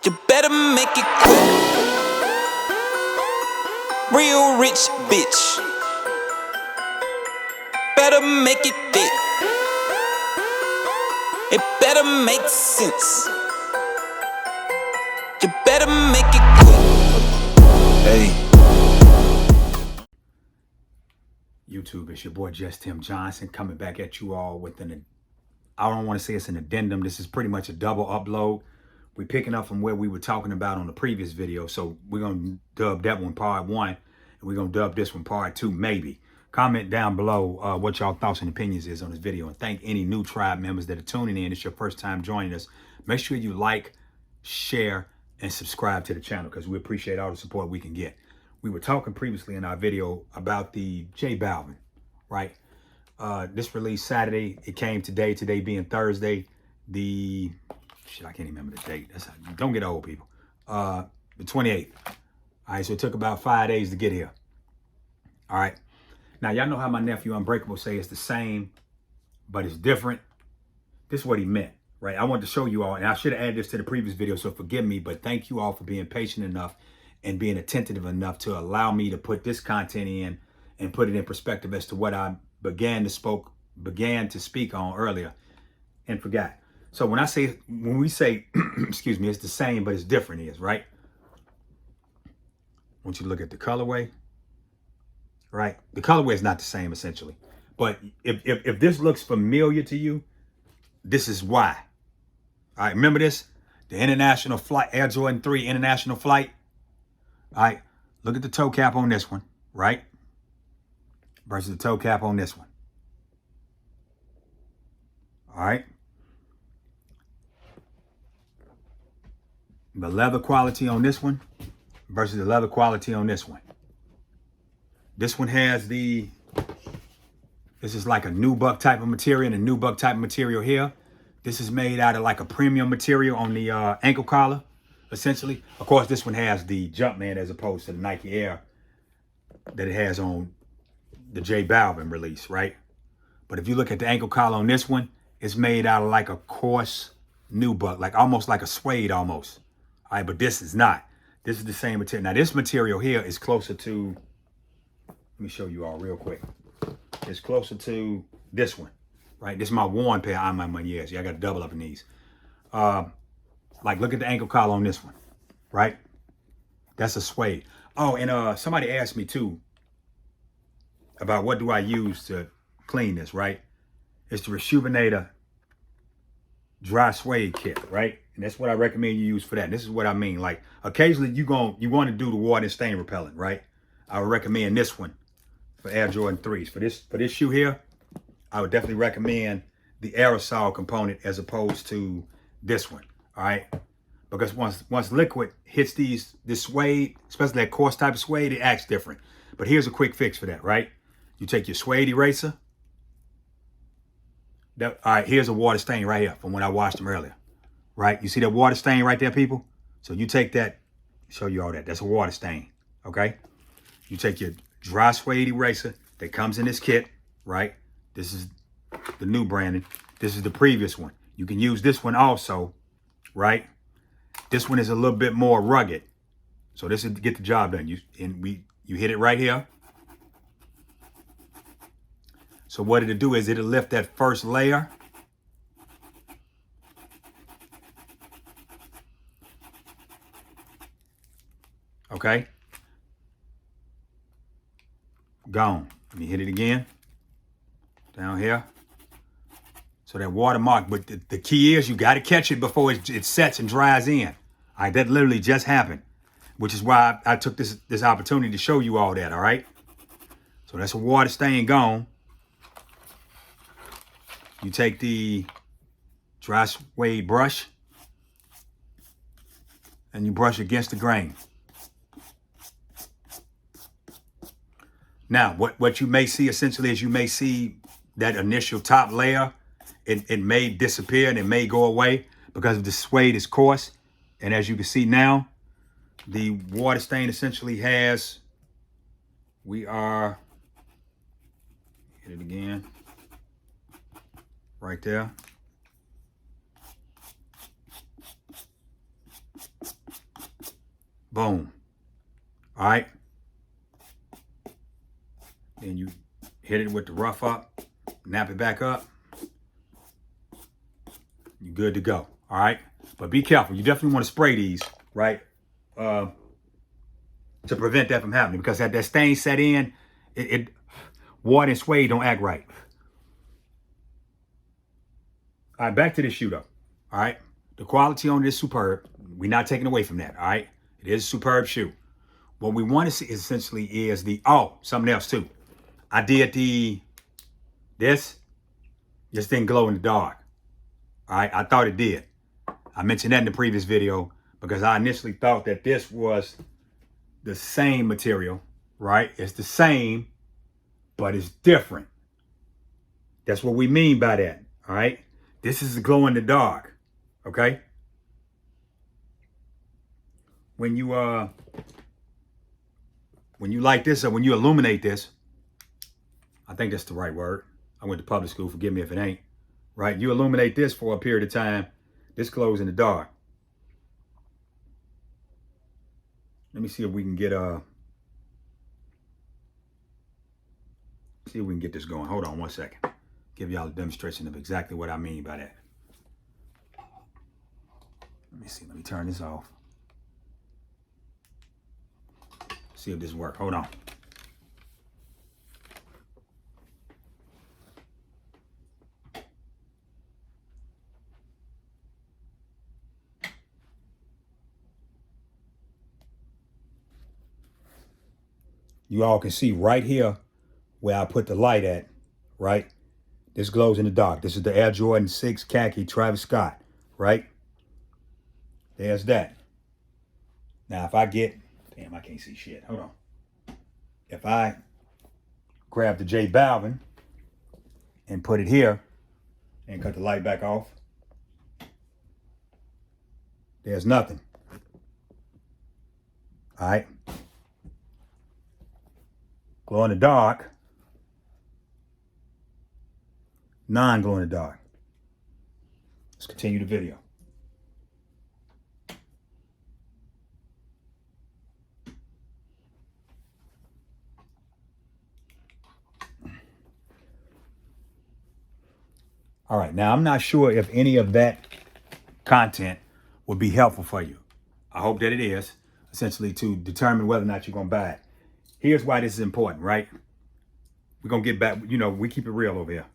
You better make it quick. Real rich bitch. Better make it fit. It better make sense. You better make it quick. Hey. YouTube, it's your boy Just Tim Johnson coming back at you all with I don't want to say it's an addendum. This is pretty much a double upload. We're picking up from where we were talking about on the previous video. So we're going to dub that one part 1. And we're going to dub this one part 2, maybe. Comment down below what y'all thoughts and opinions is on this video. And thank any new tribe members that are tuning in. It's your first time joining us. Make sure you like, share, and subscribe to the channel because we appreciate all the support we can get. We were talking previously in our video about the J Balvin, right? This released Saturday. It came today being Thursday. I can't remember the date. Don't get old, people. The 28th. All right, so it took about 5 days to get here. All right. Now, y'all know how my nephew Unbreakable say it's the same, but it's different. This is what he meant, right? I wanted to show you all, and I should have added this to the previous video, so forgive me, but thank you all for being patient enough and being attentive enough to allow me to put this content in and put it in perspective as to what I began to speak on earlier and forgot. So when we say, excuse me, it's the same, but it's different is, right? I want you to look at the colorway, right? The colorway is not the same essentially, but if this looks familiar to you, this is why. All right, remember this? The international flight, Air Jordan 3 international flight. All right, look at the toe cap on this one, right? Versus the toe cap on this one. All right. The leather quality on this one versus the leather quality on this one. This one has this is like a nubuck type of material and a nubuck type of material here. This is made out of like a premium material on the ankle collar, essentially. Of course, this one has the Jumpman as opposed to the Nike Air that it has on the J Balvin release, right? But if you look at the ankle collar on this one, it's made out of like a coarse nubuck, like almost like a suede almost. All right, but this is not. This is the same material. Now, this material here is closer to, let me show you all real quick. It's closer to this one, right? This is my worn pair. I'm on my years. Yeah, I got to double up in these. Like, look at the ankle collar on this one, right? That's a suede. Oh, and somebody asked me too about what do I use to clean this, right? It's the Rejuvenator dry suede kit, right? And that's what I recommend you use for that. This is what I mean. Like, occasionally you want to do the water and stain repellent, right? I would recommend this one for Air Jordan 3s. For this shoe here, I would definitely recommend the aerosol component as opposed to this one, all right? Because once liquid hits this suede, especially that coarse type of suede, it acts different. But here's a quick fix for that, right? You take your suede eraser. All right, here's a water stain right here from when I washed them earlier, right? You see that water stain right there, people? So you take that, show you all that. That's a water stain, okay? You take your dry suede eraser that comes in this kit, right? This is the new branding. This is the previous one. You can use this one also, right? This one is a little bit more rugged. So this is to get the job done. You hit it right here. So what it'll do is it'll lift that first layer. Okay. Gone. Let me hit it again. Down here. So that watermark, but the key is you got to catch it before it sets and dries in. All right, that literally just happened, which is why I took this opportunity to show you all that, all right? So that's a water stain gone. You take the dry suede brush and you brush against the grain. Now, what you may see essentially is you may see that initial top layer, it may disappear and it may go away because the suede is coarse. And as you can see now, the water stain essentially has, hit it again. Right there. Boom. All right. Then you hit it with the rough up, nap it back up. You're good to go. All right. But be careful. You definitely want to spray these, right? To prevent that from happening, because that stain set in, water and suede don't act right. All right, back to this shoe though. All right. The quality on this is superb. We're not taking away from that. All right. It is a superb shoe. What we want to see essentially is something else too. I did this just didn't glow in the dark. All right. I thought it did. I mentioned that in the previous video because I initially thought that this was the same material, right? It's the same, but it's different. That's what we mean by that. All right. This is glow in the dark. Okay. When you light this up, when you illuminate this, I think that's the right word. I went to public school, forgive me if it ain't. Right? You illuminate this for a period of time, this glows in the dark. Let me see if we can get this going. Hold on one second. Give y'all a demonstration of exactly what I mean by that. Let me see. Let me turn this off. See if this works. Hold on. You all can see right here where I put the light at, right? This glows in the dark. This is the Air Jordan 6 khaki Travis Scott, right? There's that. Now, if I get, damn, I can't see shit. Hold on. If I grab the J Balvin and put it here and cut the light back off, there's nothing. All right. Glow in the dark. Non-glow in the dark. Let's continue the video. All right, now I'm not sure if any of that content would be helpful for you. I hope that it is, essentially to determine whether or not you're gonna buy it. Here's why this is important, right? We're gonna get back, we keep it real over here.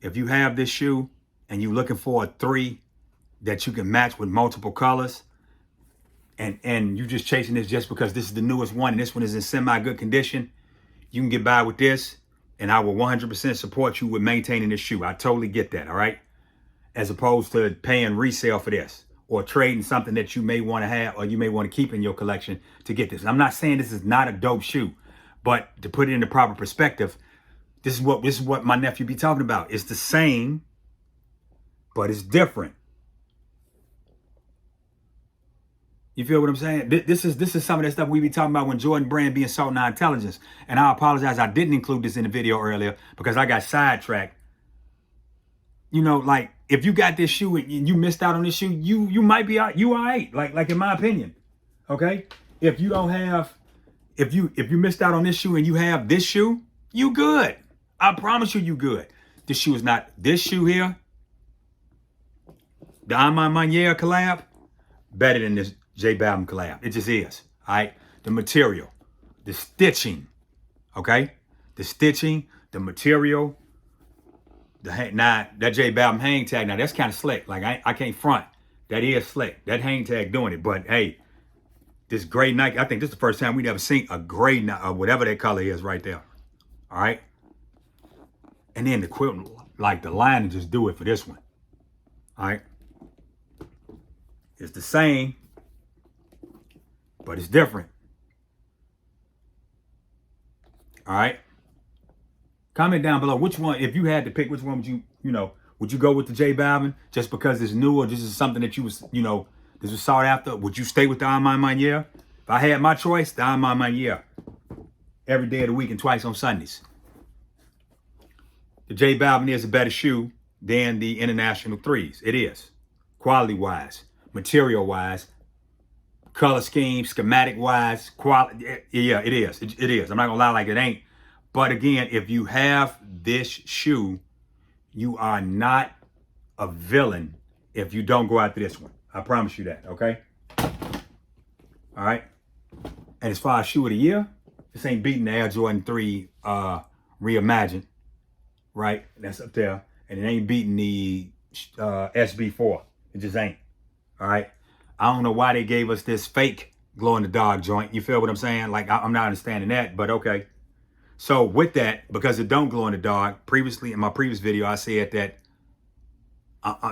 If you have this shoe and you're looking for a 3 that you can match with multiple colors, and you just chasing this just because this is the newest one and this one is in semi-good condition, you can get by with this, and I will 100% support you with maintaining this shoe. I totally get that, all right? As opposed to paying resale for this or trading something that you may want to have or you may want to keep in your collection to get this. And I'm not saying this is not a dope shoe, but to put it in the proper perspective, this is what my nephew be talking about. It's the same, but it's different. You feel what I'm saying? This is some of that stuff we be talking about when Jordan Brand be insulting our intelligence. And I apologize, I didn't include this in the video earlier because I got sidetracked. Like if you got this shoe and you missed out on this shoe, you might be out. You all right? Like in my opinion, okay. If you don't have, if you missed out on this shoe and you have this shoe, you good. I promise you good. This shoe is not, this shoe here, the Armand Manier collab, better than this J Balvin collab. It just is. All right. The material, the stitching, okay? The stitching, the material, now that J Balvin hang tag, now that's kind of slick. Like I can't front. That is slick. That hang tag doing it. But hey, this gray Nike, I think this is the first time we've ever seen a gray, whatever that color is right there. All right. And then the quilt, like the line, just do it for this one. All right. It's the same, but it's different. All right. Comment down below which one, if you had to pick, which one would you, would you go with the J Balvin just because it's new or this is something that you was, this was sought after? Would you stay with the Armand Manier? If I had my choice, the Armand Manier. Every day of the week and twice on Sundays. The J Balvin is a better shoe than the International 3s. It is. Quality-wise, material-wise, color scheme, schematic wise, quality. Yeah, it is. It is. I'm not gonna lie like it ain't. But again, if you have this shoe, you are not a villain if you don't go after this one. I promise you that, okay? All right. And as far as shoe of the year, this ain't beating the Air Jordan 3 Reimagined, right? That's up there. And it ain't beating the SB4. It just ain't. All right. I don't know why they gave us this fake glow in the dark joint. You feel what I'm saying? Like, I'm not understanding that, but okay. So with that, because it don't glow in the dark, previously in my previous video, I said that,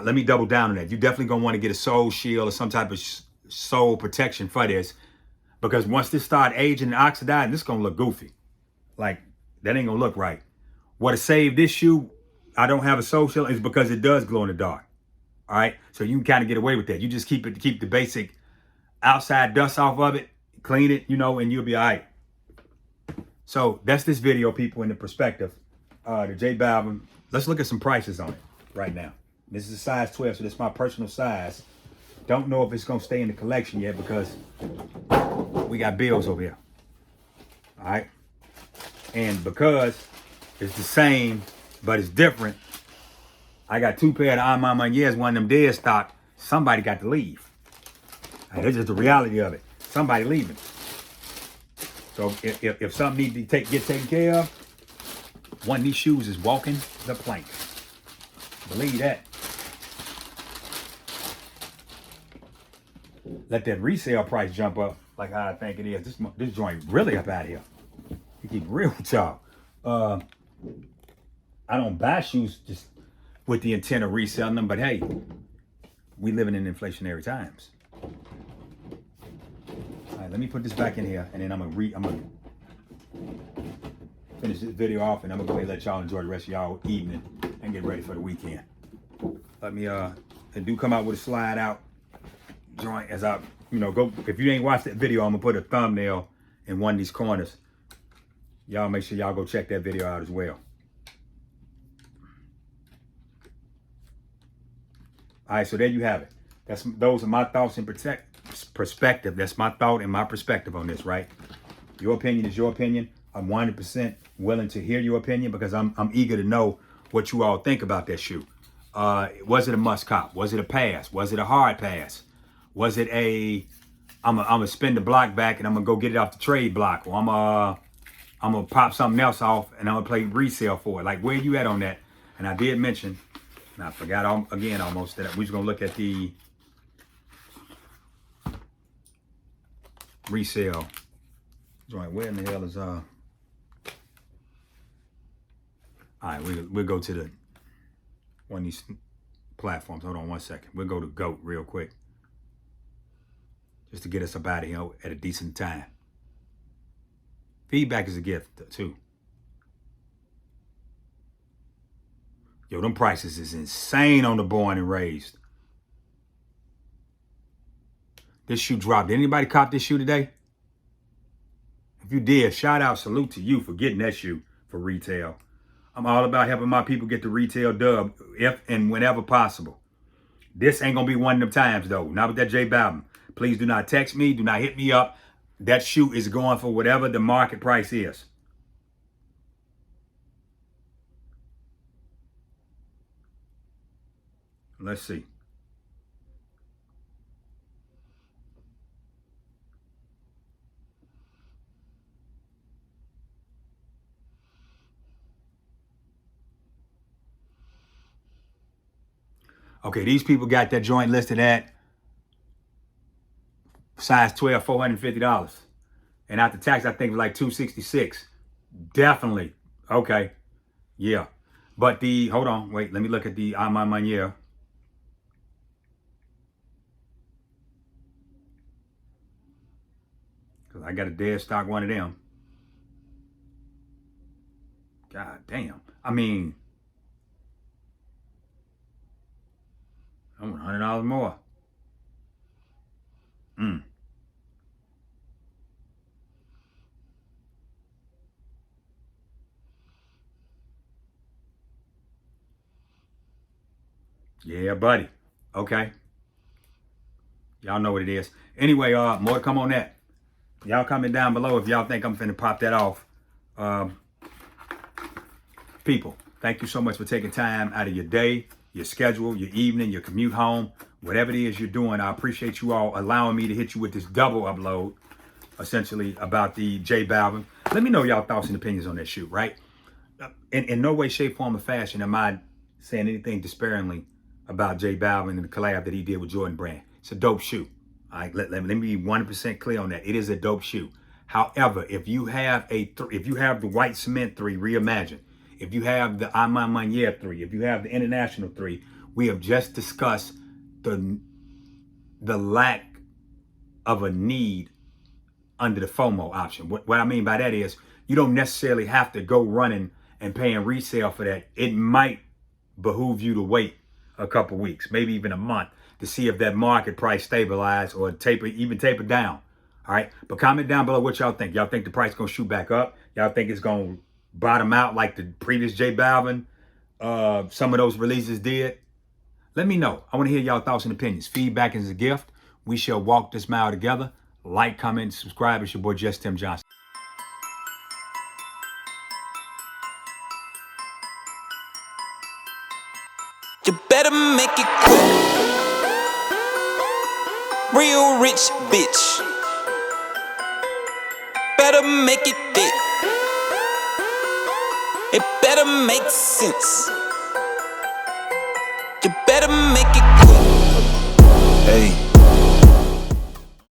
let me double down on that. You definitely gonna want to get a sole shield or some type of sole protection for this, because once this start aging and oxidizing, this is gonna look goofy. Like, that ain't gonna look right. What saved this shoe, I don't have a sole shield, is because it does glow in the dark. All right, so you can kind of get away with that. You just keep the basic outside dust off of it, clean it, and you'll be all right. So that's this video, people, in the perspective. The J Balvin. Let's look at some prices on it right now. This is a size 12, so this is my personal size. Don't know if it's gonna stay in the collection yet because we got bills over here. All right, and because it's the same but it's different, I got 2 pair of Alma Maniers, one of them dead stock. Somebody got to leave. Right, that's just the reality of it. Somebody leaving. So if something needs to get taken care of, one of these shoes is walking the plank. Believe that. Let that resale price jump up like how I think it is. This joint really up out of here. You keep real with y'all. I don't buy shoes just with the intent of reselling them, but hey, we living in inflationary times. All right, let me put this back in here, and then I'm gonna finish this video off, and I'm gonna go ahead and let y'all enjoy the rest of y'all evening and get ready for the weekend. Let me they do come out with a slide out joint as I go. If you ain't watched that video, I'm gonna put a thumbnail in one of these corners. Y'all make sure y'all go check that video out as well. All right, so there you have it. Those are my thoughts and perspective. That's my thought and my perspective on this, right? Your opinion is your opinion. I'm 100% willing to hear your opinion because I'm eager to know what you all think about that shoe. Was it a must cop? Was it a pass? Was it a hard pass? Was it I'm gonna spin the block back and I'm gonna go get it off the trade block, or I'm gonna pop something else off and I'm gonna play resale for it? Like, where you at on that? And I did mention, and I forgot again almost, that we're just gonna look at the resale joint. Where in the hell is all right, we'll go to one of these platforms. Hold on one second. We'll go to GOAT real quick, just to get us up out of here at a decent time. Feedback is a gift too. Yo, them prices is insane on the born and raised. This shoe dropped. Did anybody cop this shoe today? If you did, shout out, salute to you for getting that shoe for retail. I'm all about helping my people get the retail dub if and whenever possible. This ain't gonna be one of them times though. Not with that J Balvin. Please do not text me. Do not hit me up. That shoe is going for whatever the market price is. Let's see. Okay, these people got that joint listed at size 12, $450. And after tax, I think it was like $266. Definitely. Okay. Yeah. But hold on, wait, let me look at the Alma Manier. Because I got a dead stock one of them. God damn. I mean, I want $100 more. Yeah, buddy. Okay. Y'all know what it is. Anyway, more to come on that. Y'all comment down below if y'all think I'm finna pop that off. People, thank you so much for taking time out of your day, your schedule, your evening, your commute home, whatever it is you're doing. I appreciate you all allowing me to hit you with this double upload, essentially, about the J Balvin. Let me know y'all thoughts and opinions on that shoe, right? In no way, shape, form, or fashion am I saying anything disparagingly about J Balvin and the collab that he did with Jordan Brand. It's a dope shoe. All right, let me be 100% clear on that. It is a dope shoe. However, if you have the white cement 3 reimagined, if you have the Iman Manier 3, if you have the International 3, we have just discussed the lack of a need under the FOMO option. What I mean by that is you don't necessarily have to go running and paying resale for that. It might behoove you to wait a couple weeks, maybe even a month, to see if that market price stabilize or even taper down. All right, but comment down below what y'all think. Y'all think the price gonna shoot back up? Y'all think it's gonna bottom out like the previous J Balvin, some of those releases did? Let me know. I want to hear y'all thoughts and opinions. Feedback is a gift. We shall walk this mile together. Like, comment, subscribe. It's your boy Just Tim Johnson. You better make it quick. Real rich bitch. Better make it thick. It better make sense. You better make it quick. Hey.